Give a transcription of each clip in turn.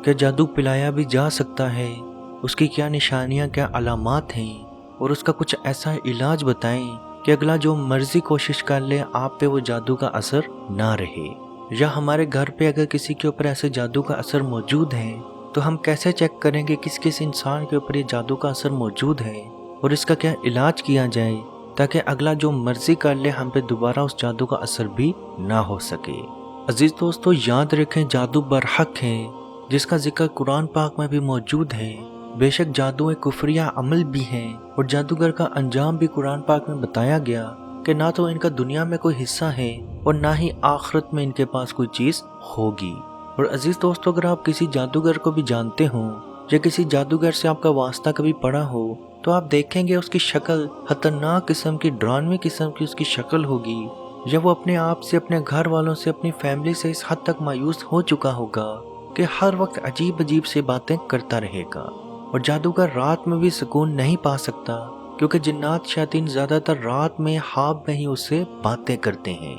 क्या जादू पिलाया भी जा सकता है? उसकी क्या निशानियां, क्या अलामात हैं? और उसका कुछ ऐसा इलाज बताएं कि अगला जो मर्जी कोशिश कर ले आप पे वो जादू का असर ना रहे। या हमारे घर पे अगर किसी के ऊपर ऐसे जादू का असर मौजूद है तो हम कैसे चेक करेंगे किस किस इंसान के ऊपर ये जादू का असर मौजूद है और इसका क्या इलाज किया जाए ताकि अगला जो मर्जी कर ले हम पे दोबारा उस जादू का असर भी ना हो सके। अजीज दोस्तों, याद रखें जादू बरहक है जिसका जिक्र कुरान पाक में भी मौजूद है। बेशक जादू एक कुफरिया अमल भी है और जादूगर का अंजाम भी कुरान पाक में बताया गया कि ना तो इनका दुनिया में कोई हिस्सा है और ना ही आखिरत में इनके पास कोई चीज होगी। और अजीज दोस्तों, अगर आप किसी जादूगर को भी जानते हो या किसी जादूगर से आपका वास्ता कभी पड़ा हो तो आप देखेंगे उसकी शक्ल खतरनाक किस्म की, डरावनी किस्म की उसकी शक्ल होगी। या वो अपने आप से, अपने घर वालों से, अपनी फैमिली से इस हद तक मायूस हो चुका होगा कि हर वक्त अजीब अजीब से बातें करता रहेगा। और जादूगर रात में भी सुकून नहीं पा सकता क्योंकि जिन्नात शैतान ज्यादातर रात में ख्वाब में ही उससे बातें करते हैं।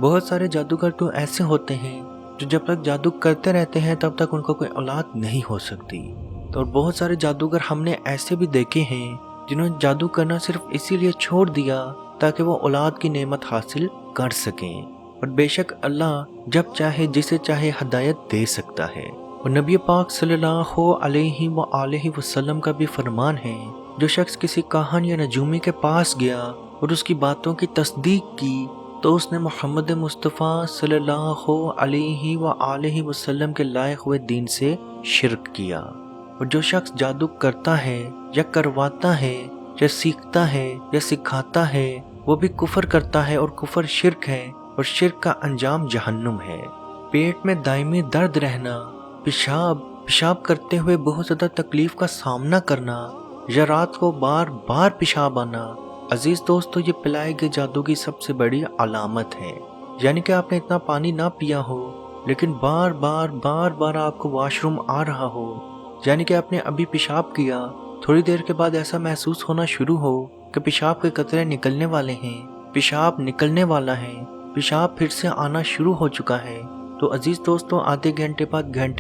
बहुत सारे जादूगर तो ऐसे होते हैं जो जब तक जादू करते रहते हैं तब तक उनको कोई औलाद नहीं हो सकती। तो और बहुत सारे जादूगर हमने ऐसे भी देखे हैं जिन्होंने जादू करना सिर्फ इसीलिए छोड़ दिया ताकि वो औलाद की नेमत हासिल कर सकें। और बेशक अल्लाह जब चाहे जिसे चाहे हिदायत दे सकता है। और नबी पाक सल्लल्लाहु अलैहि वसल्लम का भी फरमान है, जो शख्स किसी काहन या नजूमी के पास गया और उसकी बातों की तस्दीक की तो उसने मोहम्मद मुस्तफ़ा सल्लल्लाहु अलैहि वसल्लम के लाए हुए दीन से शिरक किया। और जो शख्स जादू करता है या करवाता है या सीखता है या सिखाता है वो भी कुफर करता है और कुफर शिरक है और शिरक का अंजाम जहन्नुम है। पेट में दायमी दर्द रहना, पेशाब करते हुए बहुत ज़्यादा तकलीफ का सामना करना या रात को बार बार पेशाब आना, अजीज दोस्तों ये पिलाए गए जादू की सबसे बड़ी अलामत है। यानी कि आपने इतना पानी ना पिया हो लेकिन बार बार आपको वॉशरूम आ रहा हो, यानी कि आपने अभी पेशाब किया, थोड़ी देर के बाद ऐसा महसूस होना शुरू हो कि पेशाब के कतरे निकलने वाले हैं, पेशाब निकलने वाला है, पेशाब फिर से आना शुरू हो चुका है, तो अजीज दोस्तों आधे घंटे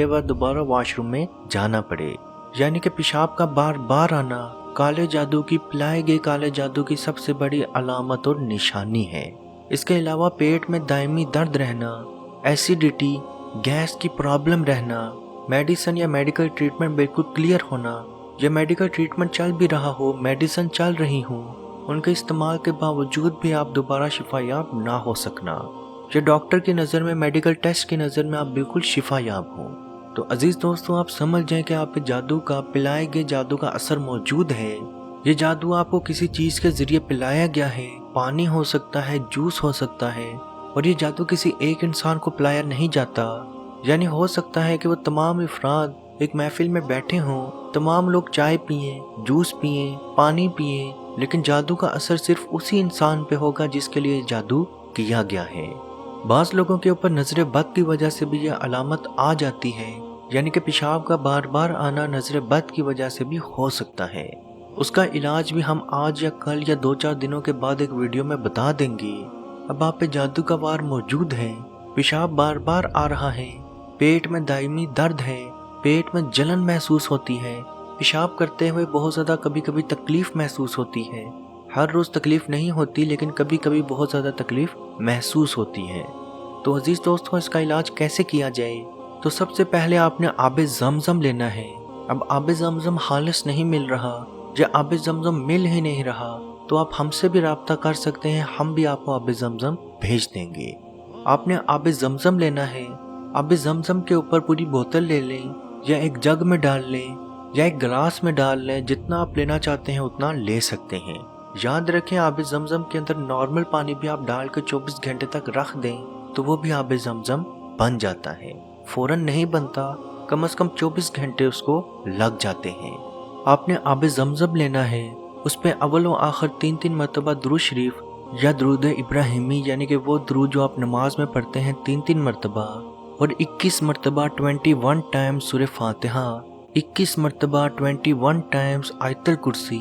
बाद दोबारा वॉशरूम में जाना पड़े। यानी कि पेशाब का बार बार आना काले जादू की, पिलाए गए काले जादू की सबसे बड़ी अलामत और निशानी है। इसके अलावा पेट में दायमी दर्द रहना, एसिडिटी, गैस की प्रॉब्लम रहना, मेडिसिन या मेडिकल ट्रीटमेंट बिल्कुल क्लियर होना, या मेडिकल ट्रीटमेंट चल भी रहा हो, मेडिसिन चल रही हो, उनके इस्तेमाल के बावजूद भी आप दोबारा शिफायाब ना हो सकना, या डॉक्टर की नज़र में, मेडिकल टेस्ट की नज़र में आप बिल्कुल शिफायाब हो। तो अजीज दोस्तों आप समझ जाएं कि आप पे जादू का, पिलाए गए जादू का असर मौजूद है। ये जादू आपको किसी चीज़ के जरिए पिलाया गया है, पानी हो सकता है, जूस हो सकता है, और ये जादू किसी एक इंसान को पिलाया नहीं जाता। यानी हो सकता है कि वो तमाम अफराद एक महफिल में बैठे हों, तमाम लोग चाय पिए, जूस पिए, पानी पिए, लेकिन जादू का असर सिर्फ उसी इंसान पे होगा जिसके लिए जादू किया गया है। बाज़ लोगों के ऊपर नजर बद की वजह से भी यह अलामत आ जाती है, यानी कि पेशाब का बार बार आना नजर बद की वजह से भी हो सकता है। उसका इलाज भी हम आज या कल या 2-4 दिनों के बाद एक वीडियो में बता देंगे। अब आप पे जादू का वार मौजूद है, पेशाब बार बार आ रहा है, पेट में दायमी दर्द है, पेट में जलन महसूस होती है, पेशाब करते हुए बहुत ज़्यादा कभी कभी तकलीफ महसूस होती है, हर रोज़ तकलीफ नहीं होती लेकिन कभी कभी बहुत ज़्यादा तकलीफ महसूस होती है। तो अजीज़ दोस्तों इसका इलाज कैसे किया जाए? तो सबसे पहले आपने आबे ज़मज़म लेना है। अब आबे ज़मज़म खालिस नहीं मिल रहा या आबे ज़मज़म मिल ही नहीं रहा तो आप हमसे भी राब्ता कर सकते हैं, हम भी आपको आबे ज़मज़म भेज देंगे। आपने आबे ज़मज़म लेना है। आबे ज़मज़म के ऊपर पूरी बोतल ले लें या एक जग में डाल लें या एक गिलास में डाल लें, जितना आप लेना चाहते हैं उतना ले सकते हैं। याद रखें आबे ज़मज़म के अंदर नॉर्मल पानी भी आप डाल के 24 घंटे तक रख दें तो वो भी आबे ज़मज़म बन जाता है। फौरन नहीं बनता, कम से कम 24 घंटे उसको लग जाते हैं। आपने आबे ज़मज़म लेना है, उस पर अव्वल व आखिर 3-3 मरतबा दुरूद शरीफ या दुरूद इब्राहिमी, यानी कि वो दुरूद जो आप नमाज में पढ़ते हैं 3-3 मरतबा, और 21 मरतबा 21 टाइम्स सूरह फातिहा, 21 मरतबा 21 टाइम्स आयतुल कुर्सी,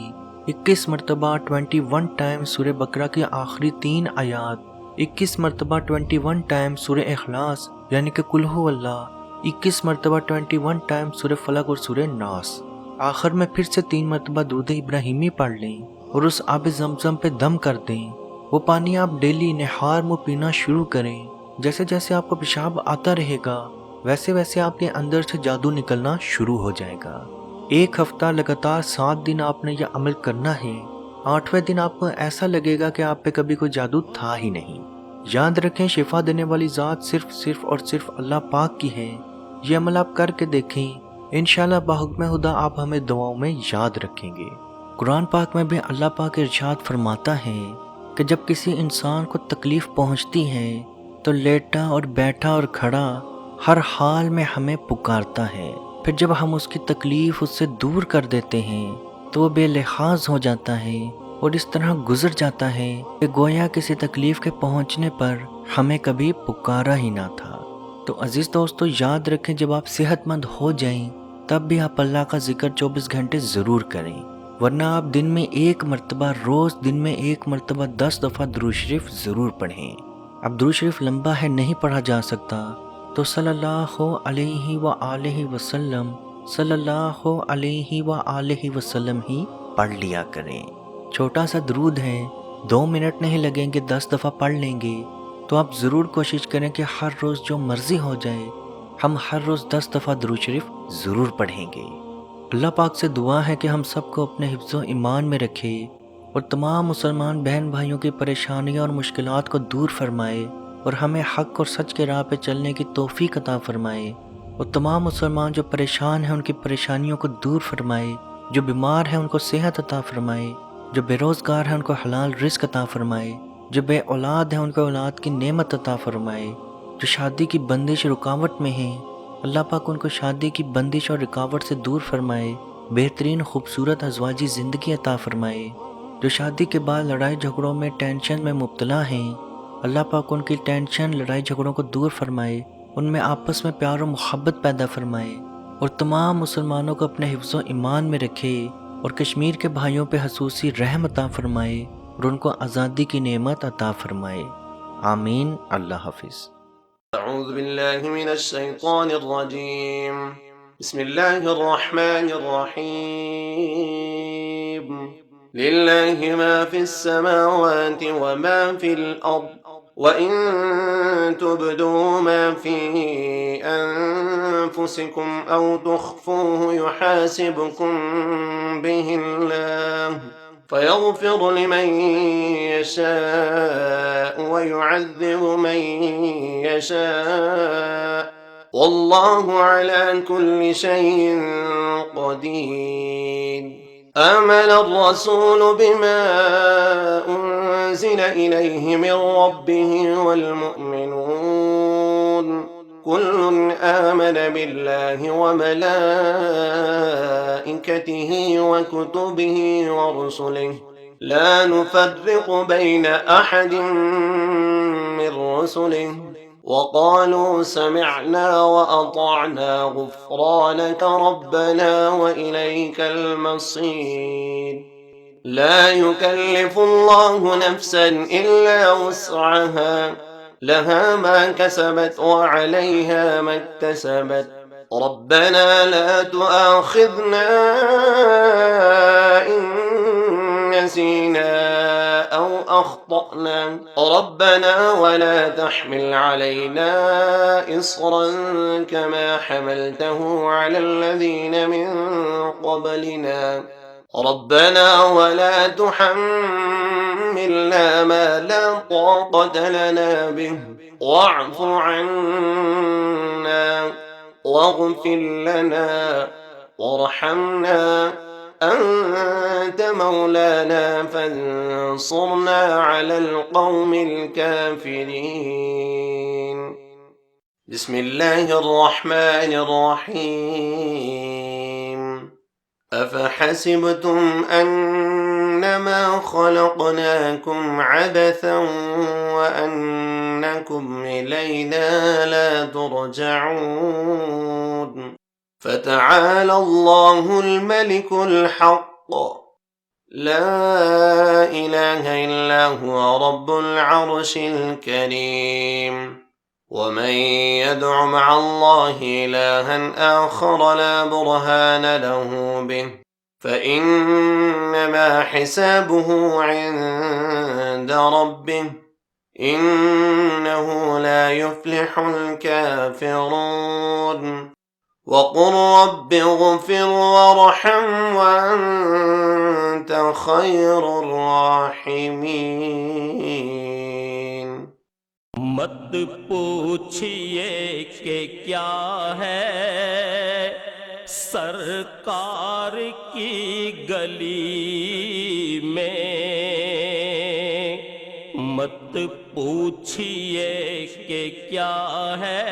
21 मरतबा 21 टाइम्स सूरह बकरा की आखिरी 3 आयात, 21 मरतबा 21 टाइम्स सूरह इखलास यानी कि कुल हु अल्लाह, 21 مرتبہ 21 ٹائم سورہ فلق اور سورہ ناس، آخر میں پھر سے 3 مرتبہ درود ابراہیمی پڑھ لیں اور اس آب زمزم پہ دم کر دیں۔ وہ پانی آپ ڈیلی نہار منہ پینا شروع کریں۔ جیسے جیسے آپ کو پیشاب آتا رہے گا ویسے ویسے آپ کے اندر سے جادو نکلنا شروع ہو جائے گا۔ 1 ہفتہ لگاتار 7 دن آپ نے یہ عمل کرنا ہے۔ 8ویں دن آپ کو ایسا لگے گا کہ آپ پہ کبھی کوئی جادو تھا ہی نہیں۔ یاد رکھیں شفا دینے والی ذات صرف اور صرف اللہ پاک کی ہے۔ یہ عمل آپ کر کے دیکھیں، انشاءاللہ بحکم خدا آپ ہمیں دعاؤں میں یاد رکھیں گے۔ قرآن پاک میں بھی اللہ پاک ارشاد فرماتا ہے کہ جب کسی انسان کو تکلیف پہنچتی ہے تو لیٹا اور بیٹھا اور کھڑا ہر حال میں ہمیں پکارتا ہے، پھر جب ہم اس کی تکلیف اس سے دور کر دیتے ہیں تو وہ بے لحاظ ہو جاتا ہے اور اس طرح گزر جاتا ہے کہ گویا کسی تکلیف کے پہنچنے پر ہمیں کبھی پکارا ہی نہ تھا۔ تو عزیز دوستو یاد رکھیں جب آپ صحت مند ہو جائیں تب بھی آپ اللہ کا ذکر 24 گھنٹے ضرور کریں، ورنہ آپ دن میں 1 مرتبہ، روز دن میں 1 مرتبہ 10 دفعہ درود شریف ضرور پڑھیں۔ اب درود شریف لمبا ہے نہیں پڑھا جا سکتا تو صلی اللہ علیہ وآلہ وسلم، صلی اللہ علیہ وآلہ وسلم ہی پڑھ لیا کریں۔ چھوٹا سا درود ہے، 2 منٹ نہیں لگیں گے، 10 دفعہ پڑھ لیں گے تو آپ ضرور کوشش کریں کہ ہر روز جو مرضی ہو جائے ہم ہر روز 10 دفعہ درود شریف ضرور پڑھیں گے۔ اللہ پاک سے دعا ہے کہ ہم سب کو اپنے حفظ و ایمان میں رکھے اور تمام مسلمان بہن بھائیوں کی پریشانیاں اور مشکلات کو دور فرمائے اور ہمیں حق اور سچ کے راہ پہ چلنے کی توفیق عطا فرمائے، اور تمام مسلمان جو پریشان ہیں ان کی پریشانیوں کو دور فرمائے، جو بیمار ہیں ان کو صحت عطا فرمائے، جو بے روزگار ہیں ان کو حلال رزق عطا فرمائے، جو بے اولاد ہیں ان کو اولاد کی نعمت عطا فرمائے، جو شادی کی بندش رکاوٹ میں ہیں اللہ پاک ان کو شادی کی بندش اور رکاوٹ سے دور فرمائے، بہترین خوبصورت ازواجی زندگی عطا فرمائے، جو شادی کے بعد لڑائی جھگڑوں میں ٹینشن میں مبتلا ہیں اللہ پاک ان کی ٹینشن لڑائی جھگڑوں کو دور فرمائے، ان میں آپس میں پیار و محبت پیدا فرمائے، اور تمام مسلمانوں کو اپنے حفظ و ایمان میں رکھے اور کشمیر کے بھائیوں پہ خصوصی رحم عطا فرمائے اور ان کو آزادی کی نعمت عطا فرمائے۔ آمین۔ اللہ حافظ۔ أعوذ بالله من الشيطان الرجيم بسم الله الرحمن الرحيم لله ما في السماوات وما في الأرض وإن تبدوا ما في أنفسكم أو تخفوه يحاسبكم به الله فيغفر لمن يشاء ويعذب من يشاء والله على كل شيء قدير آمن الرسول بما أنزل إليه من ربه والمؤمنون كل آمن بالله وملائكته وكتبه ورسله لا نفرق بين أحد من رسله وقالوا سمعنا وأطعنا غفرانك ربنا وإليك المصير لا يكلف الله نفسا إلا وسعها لها ما كسبت وعليها ما اكتسبت ربنا لا تؤاخذنا إن نسينا أو أخطأنا ربنا ولا تحمل علينا إصرا كما حملته على الذين من قبلنا ربنا ولا تحملنا ما لا طاقة لنا به واعف عنا واغفر لنا وارحمنا أنت مولانا فانصرنا على القوم الكافرين بسم الله الرحمن الرحيم أفحسبتم أنما خلقناكم عبثا وأنكم إلينا لا ترجعون فتعالى الله الملك الحق لا إله إلا هو رب العرش الكريم ومن يدع مع الله إلها آخر لا برهان له به فإنما حسابه عند ربه إنه لا يفلح الكافرون وقل رب اغفر وارحم وأنت خير الراحمين. مت پوچھئے کہ کیا ہے سرکار کی گلی میں، مت پوچھئے کہ کیا ہے